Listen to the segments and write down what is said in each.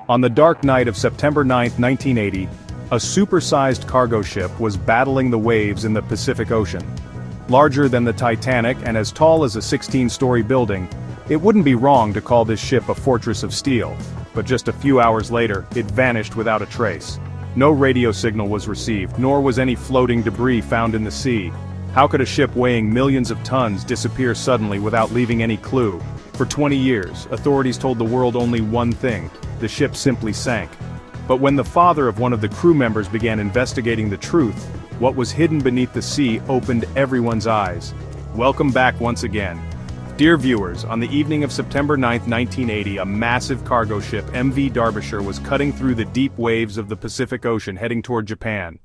On the dark night of September 9, 1980, a supersized cargo ship was battling the waves in the Pacific Ocean. Larger than the Titanic and as tall as a 16-story building, it wouldn't be wrong to call this ship a fortress of steel, but just a few hours later, it vanished without a trace. No radio signal was received, nor was any floating debris found in the sea. How could a ship weighing millions of tons disappear suddenly without leaving any clue? For 20 years, authorities told the world only one thing: the ship simply sank. But when the father of one of the crew members began investigating the truth, what was hidden beneath the sea opened everyone's eyes. Welcome back once again. Dear viewers, on the evening of September 9, 1980, a massive cargo ship, MV Derbyshire, was cutting through the deep waves of the Pacific Ocean heading toward Japan.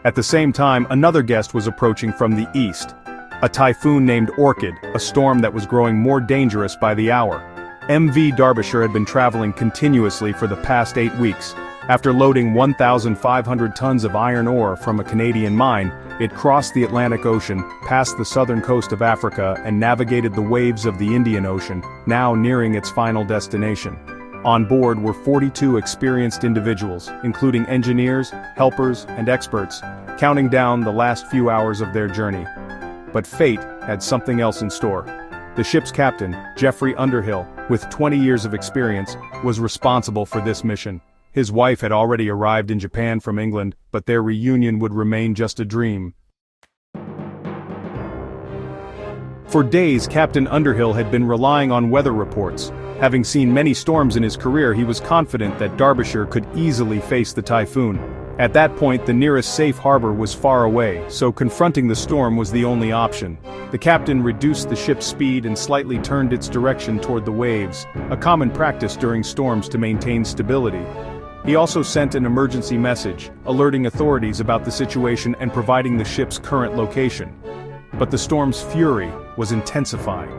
At the same time, another guest was approaching from the east. A typhoon named Orchid, a storm that was growing more dangerous by the hour. MV Derbyshire had been traveling continuously for the past 8 weeks. After loading 1,500 tons of iron ore from a Canadian mine, it crossed the Atlantic Ocean, passed the southern coast of Africa, and navigated the waves of the Indian Ocean, now nearing its final destination. On board were 42 experienced individuals, including engineers, helpers, and experts, counting down the last few hours of their journey. But fate had something else in store. The ship's captain, Geoffrey Underhill, with 20 years of experience, was responsible for this mission. His wife had already arrived in Japan from England, but their reunion would remain just a dream. For days, Captain Underhill had been relying on weather reports. Having seen many storms in his career, he was confident that Derbyshire could easily face the typhoon. At that point, the nearest safe harbor was far away, so confronting the storm was the only option. The captain reduced the ship's speed and slightly turned its direction toward the waves, a common practice during storms to maintain stability. He also sent an emergency message, alerting authorities about the situation and providing the ship's current location. But the storm's fury was intensifying.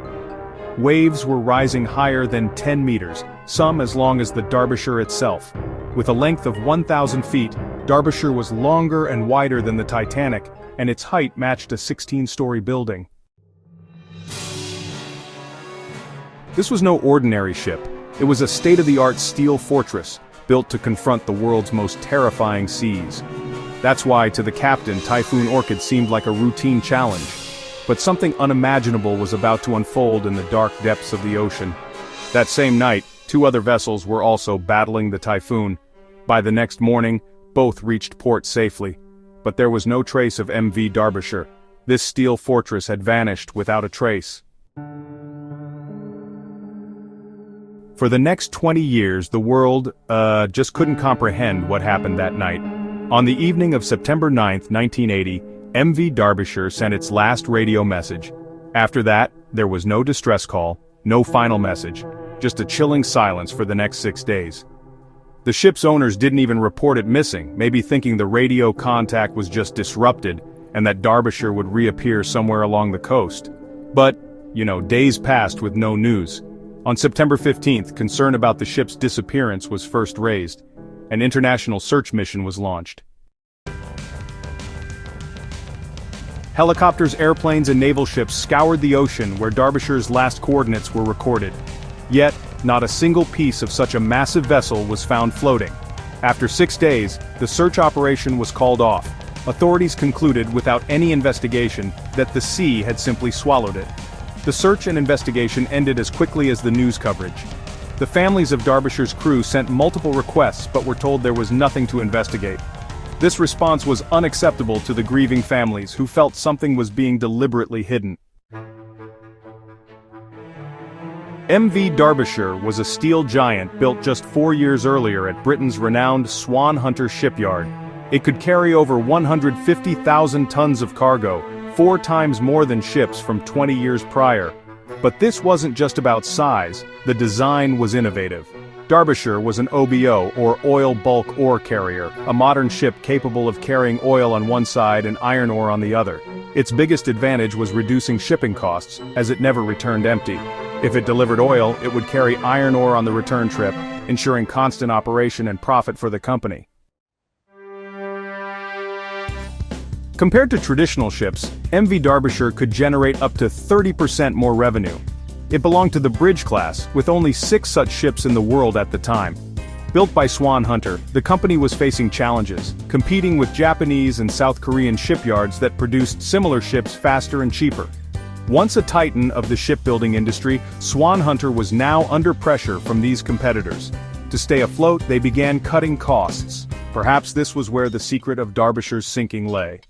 Waves were rising higher than 10 meters, some as long as the Derbyshire itself. With a length of 1,000 feet, Derbyshire was longer and wider than the Titanic, and its height matched a 16-story building. This was no ordinary ship. It was a state-of-the-art steel fortress, built to confront the world's most terrifying seas. That's why, to the captain, Typhoon Orchid seemed like a routine challenge. But something unimaginable was about to unfold in the dark depths of the ocean. That same night, 2 other vessels were also battling the typhoon. By the next morning, both reached port safely. But there was no trace of MV Derbyshire. This steel fortress had vanished without a trace. For the next 20 years, the world, just couldn't comprehend what happened that night. On the evening of September 9, 1980, MV Derbyshire sent its last radio message. After that, there was no distress call, no final message, just a chilling silence for the next 6 days. The ship's owners didn't even report it missing, maybe thinking the radio contact was just disrupted, and that Derbyshire would reappear somewhere along the coast. But, days passed with no news. On September 15th, concern about the ship's disappearance was first raised. An international search mission was launched. Helicopters, airplanes, and naval ships scoured the ocean where Derbyshire's last coordinates were recorded. Yet, not a single piece of such a massive vessel was found floating. After 6 days, the search operation was called off. Authorities concluded, without any investigation, that the sea had simply swallowed it. The search and investigation ended as quickly as the news coverage. The families of Derbyshire's crew sent multiple requests but were told there was nothing to investigate. This response was unacceptable to the grieving families who felt something was being deliberately hidden. MV Derbyshire was a steel giant built just 4 years earlier at Britain's renowned Swan Hunter shipyard. It could carry over 150,000 tons of cargo, 4 times more than ships from 20 years prior. But this wasn't just about size, the design was innovative. Derbyshire was an OBO, or oil bulk ore carrier, a modern ship capable of carrying oil on one side and iron ore on the other. Its biggest advantage was reducing shipping costs, as it never returned empty. If it delivered oil, it would carry iron ore on the return trip, ensuring constant operation and profit for the company. Compared to traditional ships, MV Derbyshire could generate up to 30% more revenue. It belonged to the Bridge class, with only 6 such ships in the world at the time. Built by Swan Hunter, the company was facing challenges, competing with Japanese and South Korean shipyards that produced similar ships faster and cheaper. Once a titan of the shipbuilding industry, Swan Hunter was now under pressure from these competitors. To stay afloat, they began cutting costs. Perhaps this was where the secret of Derbyshire's sinking lay.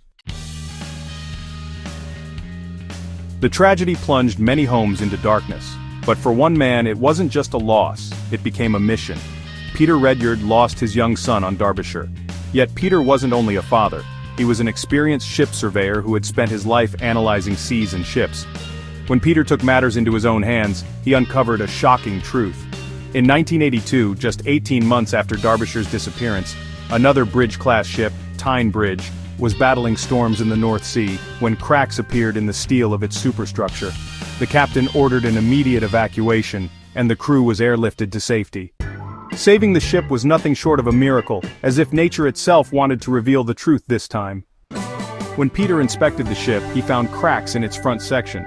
The tragedy plunged many homes into darkness. But for one man, it wasn't just a loss, it became a mission. Peter Redyard lost his young son on Derbyshire. Yet Peter wasn't only a father, he was an experienced ship surveyor who had spent his life analyzing seas and ships. When Peter took matters into his own hands, he uncovered a shocking truth. In 1982, just 18 months after Derbyshire's disappearance, another Bridge-class ship, Tyne Bridge, was battling storms in the North Sea when cracks appeared in the steel of its superstructure. The captain ordered an immediate evacuation, and the crew was airlifted to safety. Saving the ship was nothing short of a miracle, as if nature itself wanted to reveal the truth this time. When Peter inspected the ship, he found cracks in its front section.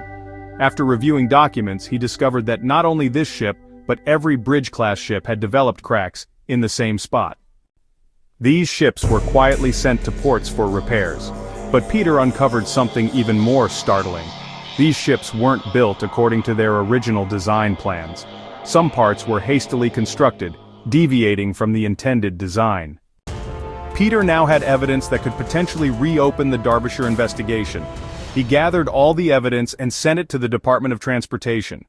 After reviewing documents, he discovered that not only this ship, but every Bridge-class ship had developed cracks in the same spot. These ships were quietly sent to ports for repairs. But Peter uncovered something even more startling. These ships weren't built according to their original design plans. Some parts were hastily constructed, deviating from the intended design. Peter now had evidence that could potentially reopen the Derbyshire investigation. He gathered all the evidence and sent it to the Department of Transportation.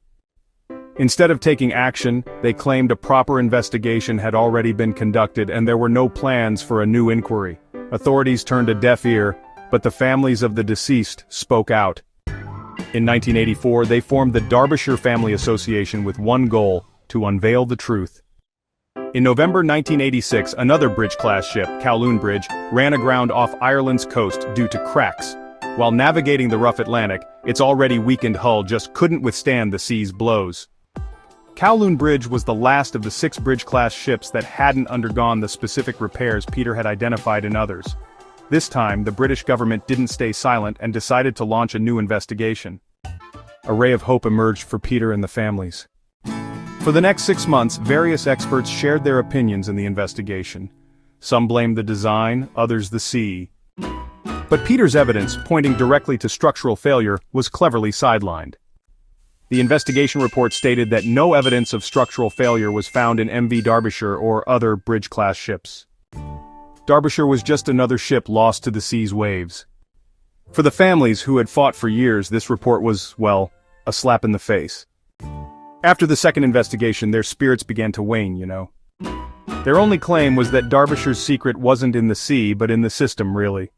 Instead of taking action, they claimed a proper investigation had already been conducted and there were no plans for a new inquiry. Authorities turned a deaf ear, but the families of the deceased spoke out. In 1984, they formed the Derbyshire Family Association with one goal: to unveil the truth. In November 1986, another Bridge-class ship, Kowloon Bridge, ran aground off Ireland's coast due to cracks. While navigating the rough Atlantic, its already weakened hull just couldn't withstand the sea's blows. Kowloon Bridge was the last of the 6 Bridge-class ships that hadn't undergone the specific repairs Peter had identified in others. This time, the British government didn't stay silent and decided to launch a new investigation. A ray of hope emerged for Peter and the families. For the next 6 months, various experts shared their opinions in the investigation. Some blamed the design, others the sea. But Peter's evidence, pointing directly to structural failure, was cleverly sidelined. The investigation report stated that no evidence of structural failure was found in MV Derbyshire or other Bridge-class ships. Derbyshire was just another ship lost to the sea's waves. For the families who had fought for years, this report was, well, a slap in the face. After the second investigation, their spirits began to wane, you know. Their only claim was that Derbyshire's secret wasn't in the sea, but in the system, really.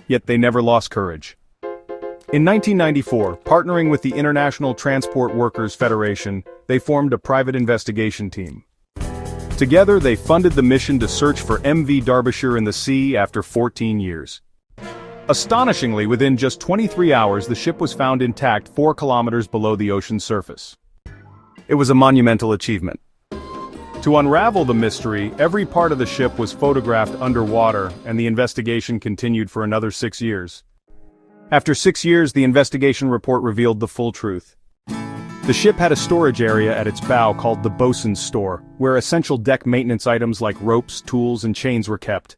Yet they never lost courage. In 1994, partnering with the International Transport Workers Federation, they formed a private investigation team. Together, they funded the mission to search for MV Derbyshire in the sea after 14 years. Astonishingly, within just 23 hours, the ship was found intact 4 kilometers below the ocean's surface. It was a monumental achievement. To unravel the mystery, every part of the ship was photographed underwater, and the investigation continued for another 6 years. After 6 years, the investigation report revealed the full truth. The ship had a storage area at its bow called the bosun's store, where essential deck maintenance items like ropes, tools, and chains were kept.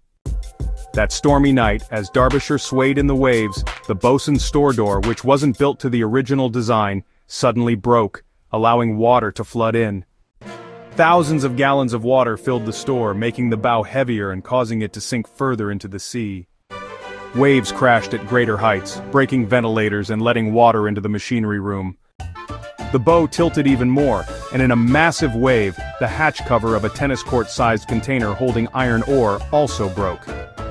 That stormy night, as Derbyshire swayed in the waves, the bosun's store door, which wasn't built to the original design, suddenly broke, allowing water to flood in. Thousands of gallons of water filled the store, making the bow heavier and causing it to sink further into the sea. Waves crashed at greater heights, breaking ventilators and letting water into the machinery room. The bow tilted even more, and in a massive wave, the hatch cover of a tennis court-sized container holding iron ore also broke.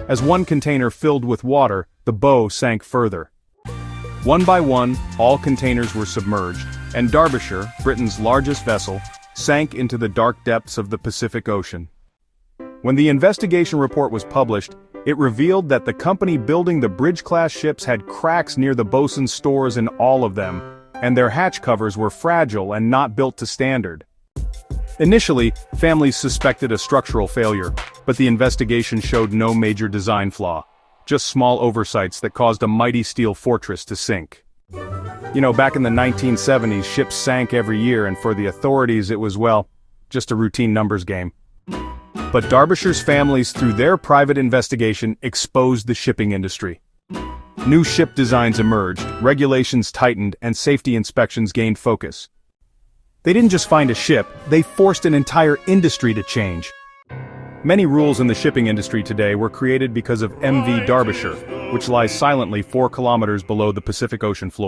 As one container filled with water, the bow sank further. One by one, all containers were submerged, and Derbyshire, Britain's largest vessel, sank into the dark depths of the Pacific Ocean. When the investigation report was published, it revealed that the company building the Bridge-class ships had cracks near the bosun's stores in all of them, and their hatch covers were fragile and not built to standard. Initially, families suspected a structural failure, but the investigation showed no major design flaw, just small oversights that caused a mighty steel fortress to sink. You know, back in the 1970s, ships sank every year, and for the authorities it was, well, just a routine numbers game. But Derbyshire's families, through their private investigation, exposed the shipping industry. New ship designs emerged, regulations tightened, and safety inspections gained focus. They didn't just find a ship, they forced an entire industry to change. Many rules in the shipping industry today were created because of MV Derbyshire, which lies silently 4 kilometers below the Pacific Ocean floor.